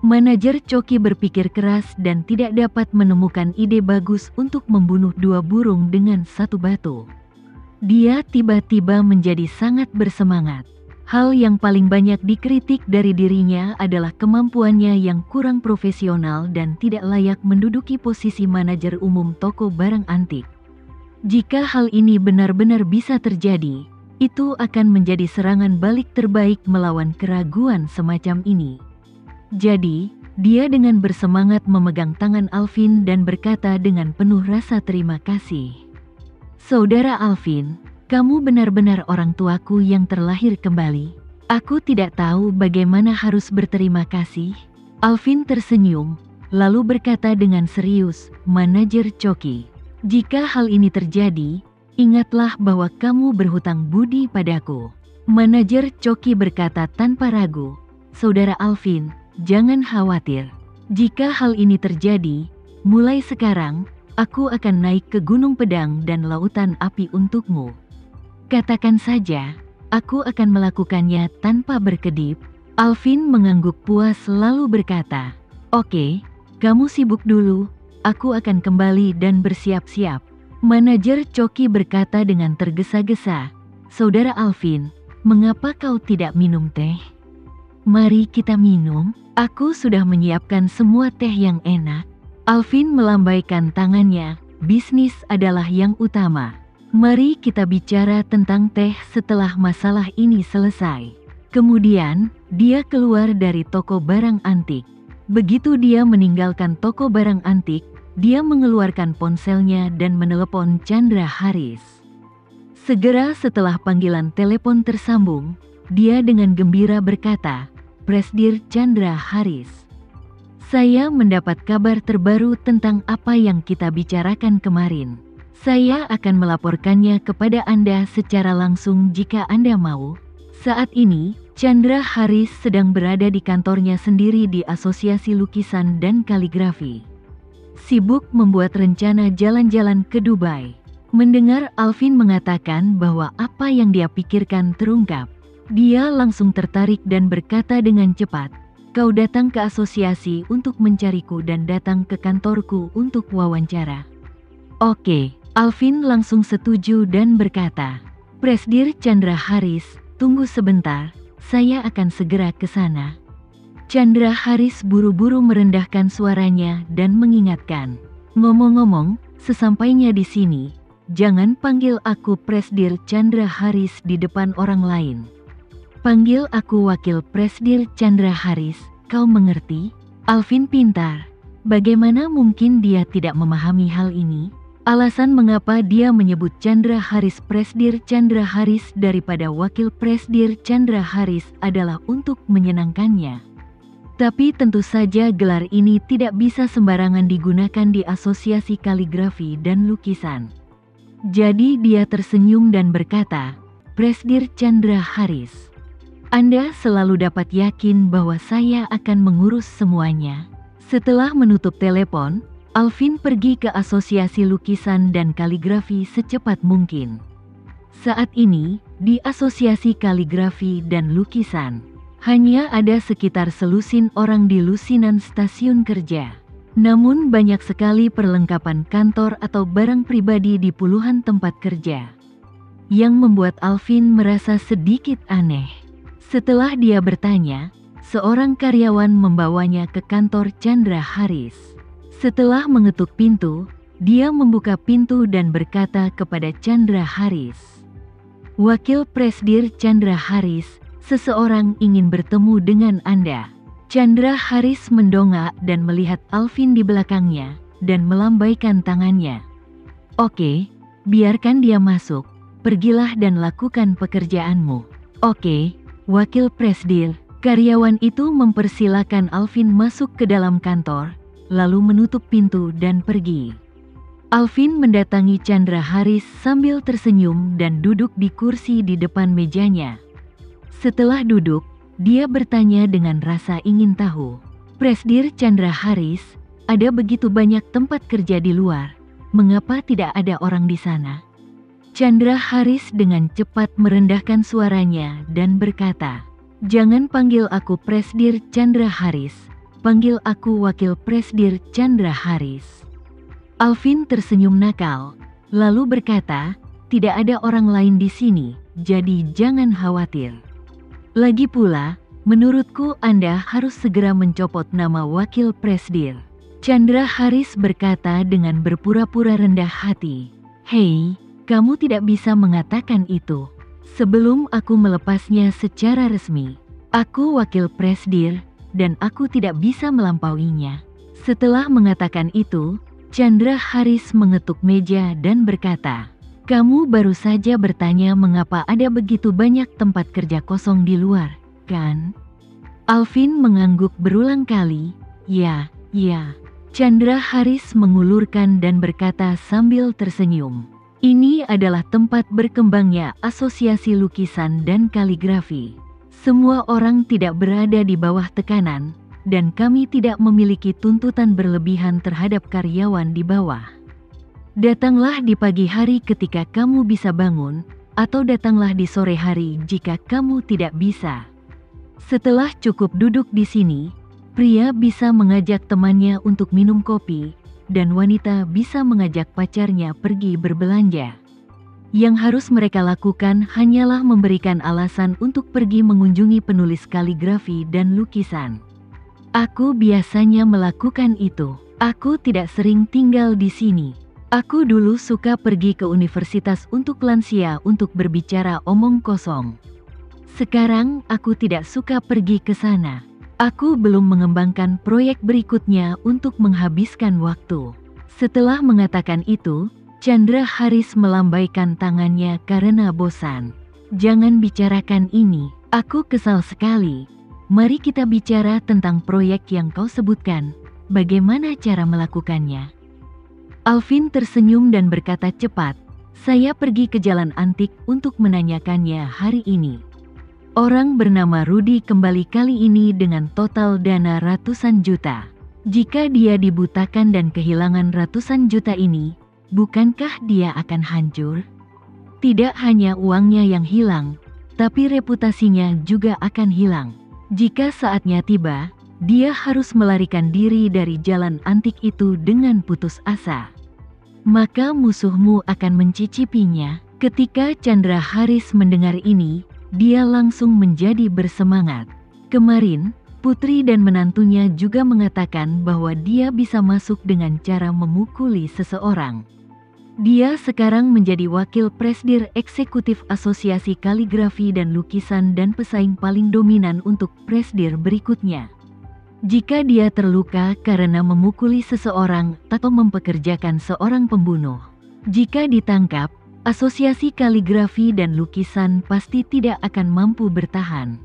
Manajer Choki berpikir keras dan tidak dapat menemukan ide bagus untuk membunuh dua burung dengan satu batu. Dia tiba-tiba menjadi sangat bersemangat. Hal yang paling banyak dikritik dari dirinya adalah kemampuannya yang kurang profesional dan tidak layak menduduki posisi manajer umum toko barang antik. Jika hal ini benar-benar bisa terjadi, itu akan menjadi serangan balik terbaik melawan keraguan semacam ini. Jadi, dia dengan bersemangat memegang tangan Alvin dan berkata dengan penuh rasa terima kasih. "Saudara Alvin, kamu benar-benar orang tuaku yang terlahir kembali. Aku tidak tahu bagaimana harus berterima kasih." Alvin tersenyum, lalu berkata dengan serius, "Manajer Choki, jika hal ini terjadi, ingatlah bahwa kamu berhutang budi padaku." Manajer Choki berkata tanpa ragu, "Saudara Alvin, jangan khawatir. Jika hal ini terjadi, mulai sekarang, aku akan naik ke Gunung Pedang dan Lautan Api untukmu. Katakan saja, aku akan melakukannya tanpa berkedip." Alvin mengangguk puas lalu berkata, "Oke, kamu sibuk dulu, aku akan kembali dan bersiap-siap." Manajer Choki berkata dengan tergesa-gesa, "Saudara Alvin, mengapa kau tidak minum teh? Mari kita minum, aku sudah menyiapkan semua teh yang enak." Alvin melambaikan tangannya, "Bisnis adalah yang utama. Mari kita bicara tentang teh setelah masalah ini selesai." Kemudian, dia keluar dari toko barang antik. Begitu dia meninggalkan toko barang antik, dia mengeluarkan ponselnya dan menelepon Chandra Haris. Segera setelah panggilan telepon tersambung, dia dengan gembira berkata, "Presdir Chandra Haris, saya mendapat kabar terbaru tentang apa yang kita bicarakan kemarin. Saya akan melaporkannya kepada Anda secara langsung jika Anda mau." Saat ini, Chandra Haris sedang berada di kantornya sendiri di Asosiasi Lukisan dan Kaligrafi, sibuk membuat rencana jalan-jalan ke Dubai. Mendengar Alvin mengatakan bahwa apa yang dia pikirkan terungkap, dia langsung tertarik dan berkata dengan cepat, "Kau datang ke asosiasi untuk mencariku dan datang ke kantorku untuk wawancara." "Oke." Alvin langsung setuju dan berkata, "Presdir Chandra Haris, tunggu sebentar, saya akan segera ke sana." Chandra Haris buru-buru merendahkan suaranya dan mengingatkan, "Ngomong-ngomong, sesampainya di sini, jangan panggil aku Presdir Chandra Haris di depan orang lain. Panggil aku Wakil Presdir Chandra Haris, kau mengerti?" Alvin pintar. Bagaimana mungkin dia tidak memahami hal ini? Alasan mengapa dia menyebut Chandra Haris Presdir Chandra Haris daripada Wakil Presdir Chandra Haris adalah untuk menyenangkannya. Tapi tentu saja gelar ini tidak bisa sembarangan digunakan di Asosiasi Kaligrafi dan Lukisan. Jadi dia tersenyum dan berkata, "Presdir Chandra Haris, Anda selalu dapat yakin bahwa saya akan mengurus semuanya." Setelah menutup telepon, Alvin pergi ke Asosiasi Lukisan dan Kaligrafi secepat mungkin. Saat ini, di Asosiasi Kaligrafi dan Lukisan, hanya ada sekitar selusin orang di lusinan stasiun kerja. Namun banyak sekali perlengkapan kantor atau barang pribadi di puluhan tempat kerja, yang membuat Alvin merasa sedikit aneh. Setelah dia bertanya, seorang karyawan membawanya ke kantor Chandra Haris. Setelah mengetuk pintu, dia membuka pintu dan berkata kepada Chandra Haris, "Wakil Presdir Chandra Haris, seseorang ingin bertemu dengan Anda." Chandra Haris mendongak dan melihat Alvin di belakangnya, dan melambaikan tangannya. "Oke, biarkan dia masuk. Pergilah dan lakukan pekerjaanmu." "Oke, Wakil Presdir." Karyawan itu mempersilakan Alvin masuk ke dalam kantor, lalu menutup pintu dan pergi. Alvin mendatangi Chandra Haris sambil tersenyum dan duduk di kursi di depan mejanya. Setelah duduk, dia bertanya dengan rasa ingin tahu, "Presdir Chandra Haris, ada begitu banyak tempat kerja di luar, mengapa tidak ada orang di sana?" Chandra Haris dengan cepat merendahkan suaranya dan berkata, "Jangan panggil aku Presdir Chandra Haris. panggil aku Wakil Presdir Chandra Haris." Alvin tersenyum nakal, lalu berkata, "Tidak ada orang lain di sini, jadi jangan khawatir. Lagi pula, menurutku Anda harus segera mencopot nama Wakil Presdir." Chandra Haris berkata dengan berpura-pura rendah hati, "Hei, kamu tidak bisa mengatakan itu. Sebelum aku melepasnya secara resmi, aku Wakil Presdir, dan aku tidak bisa melampauinya." Setelah mengatakan itu, Chandra Haris mengetuk meja dan berkata, "Kamu baru saja bertanya mengapa ada begitu banyak tempat kerja kosong di luar, kan?" Alvin mengangguk berulang kali, "Ya, ya." Chandra Haris mengulurkan dan berkata sambil tersenyum, "Ini adalah tempat berkembangnya asosiasi lukisan dan kaligrafi. Semua orang tidak berada di bawah tekanan, dan kami tidak memiliki tuntutan berlebihan terhadap karyawan di bawah. Datanglah di pagi hari ketika kamu bisa bangun, atau datanglah di sore hari jika kamu tidak bisa." Setelah cukup duduk di sini, pria bisa mengajak temannya untuk minum kopi, dan wanita bisa mengajak pacarnya pergi berbelanja. Yang harus mereka lakukan hanyalah memberikan alasan untuk pergi mengunjungi penulis kaligrafi dan lukisan. Aku biasanya melakukan itu. Aku tidak sering tinggal di sini. Aku dulu suka pergi ke universitas untuk lansia untuk berbicara omong kosong. Sekarang aku tidak suka pergi ke sana. Aku belum mengembangkan proyek berikutnya untuk menghabiskan waktu. Setelah mengatakan itu, Chandra Haris melambaikan tangannya karena bosan. "Jangan bicarakan ini, aku kesal sekali. Mari kita bicara tentang proyek yang kau sebutkan. Bagaimana cara melakukannya?" Alvin tersenyum dan berkata cepat, "Saya pergi ke jalan antik untuk menanyakannya hari ini. Orang bernama Rudy kembali kali ini dengan total dana ratusan juta. Jika dia dibutakan dan kehilangan ratusan juta ini, bukankah dia akan hancur? Tidak hanya uangnya yang hilang, tapi reputasinya juga akan hilang. Jika saatnya tiba, dia harus melarikan diri dari jalan antik itu dengan putus asa. Maka musuhmu akan mencicipinya." Ketika Chandra Haris mendengar ini, dia langsung menjadi bersemangat. Kemarin, putri dan menantunya juga mengatakan bahwa dia bisa masuk dengan cara memukuli seseorang. Dia sekarang menjadi wakil presdir eksekutif Asosiasi Kaligrafi dan Lukisan dan pesaing paling dominan untuk presdir berikutnya. Jika dia terluka karena memukuli seseorang atau mempekerjakan seorang pembunuh, jika ditangkap, Asosiasi Kaligrafi dan Lukisan pasti tidak akan mampu bertahan.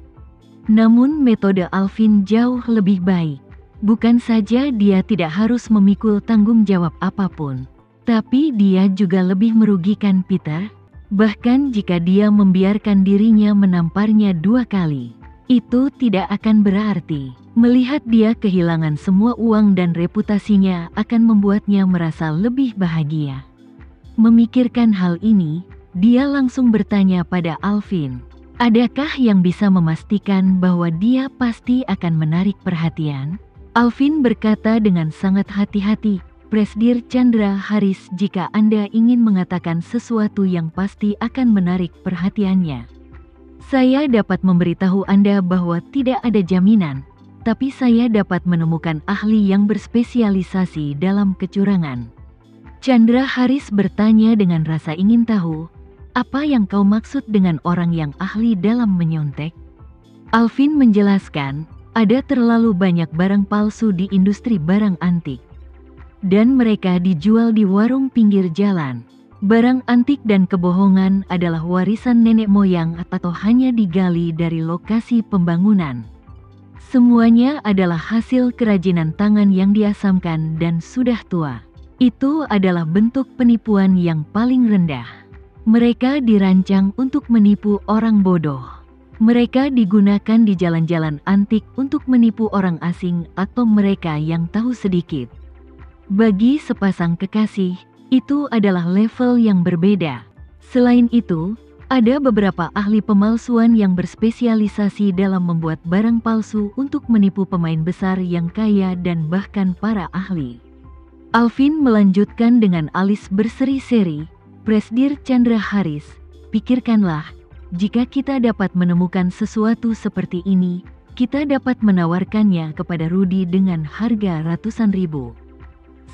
Namun metode Alvin jauh lebih baik. Bukan saja dia tidak harus memikul tanggung jawab apapun, tapi dia juga lebih merugikan Peter. Bahkan jika dia membiarkan dirinya menamparnya 2 kali, itu tidak akan berarti. Melihat dia kehilangan semua uang dan reputasinya akan membuatnya merasa lebih bahagia. Memikirkan hal ini, dia langsung bertanya pada Alvin, "Adakah yang bisa memastikan bahwa dia pasti akan menarik perhatian?" Alvin berkata dengan sangat hati-hati, "Presdir Chandra Haris, jika Anda ingin mengatakan sesuatu yang pasti akan menarik perhatiannya, saya dapat memberitahu Anda bahwa tidak ada jaminan, tapi saya dapat menemukan ahli yang berspesialisasi dalam kecurangan." Chandra Haris bertanya dengan rasa ingin tahu, "Apa yang kau maksud dengan orang yang ahli dalam menyontek?" Alvin menjelaskan, ada terlalu banyak barang palsu di industri barang antik, dan mereka dijual di warung pinggir jalan. Barang antik dan kebohongan adalah warisan nenek moyang atau hanya digali dari lokasi pembangunan. Semuanya adalah hasil kerajinan tangan yang diasamkan dan sudah tua. Itu adalah bentuk penipuan yang paling rendah. Mereka dirancang untuk menipu orang bodoh. Mereka digunakan di jalan-jalan antik untuk menipu orang asing atau mereka yang tahu sedikit. Bagi sepasang kekasih, itu adalah level yang berbeda. Selain itu, Ada beberapa ahli pemalsuan yang berspesialisasi dalam membuat barang palsu untuk menipu pemain besar yang kaya dan bahkan para ahli. Alvin melanjutkan dengan alis berseri-seri, Presdir Chandra Haris, pikirkanlah, jika kita dapat menemukan sesuatu seperti ini, kita dapat menawarkannya kepada Rudy dengan harga ratusan ribu.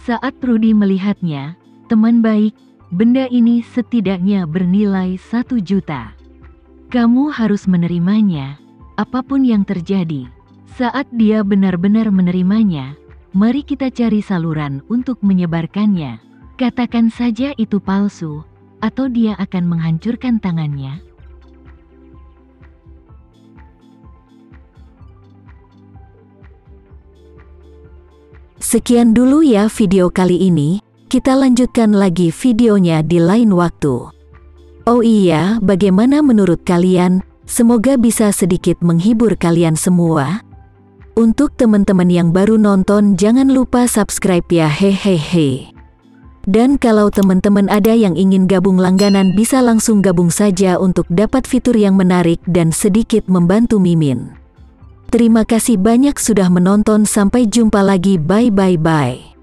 Saat Rudy melihatnya, teman baik, benda ini setidaknya bernilai 1 juta. Kamu harus menerimanya, apapun yang terjadi. Saat dia benar-benar menerimanya, mari kita cari saluran untuk menyebarkannya. Katakan saja itu palsu, atau dia akan menghancurkan tangannya. Sekian dulu ya video kali ini. Kita lanjutkan lagi videonya di lain waktu. Oh iya, bagaimana menurut kalian? Semoga bisa sedikit menghibur kalian semua. Untuk teman-teman yang baru nonton, jangan lupa subscribe ya, hehehe. Dan kalau teman-teman ada yang ingin gabung langganan, bisa langsung gabung saja untuk dapat fitur yang menarik dan sedikit membantu Mimin. Terima kasih banyak sudah menonton, sampai jumpa lagi, bye bye bye.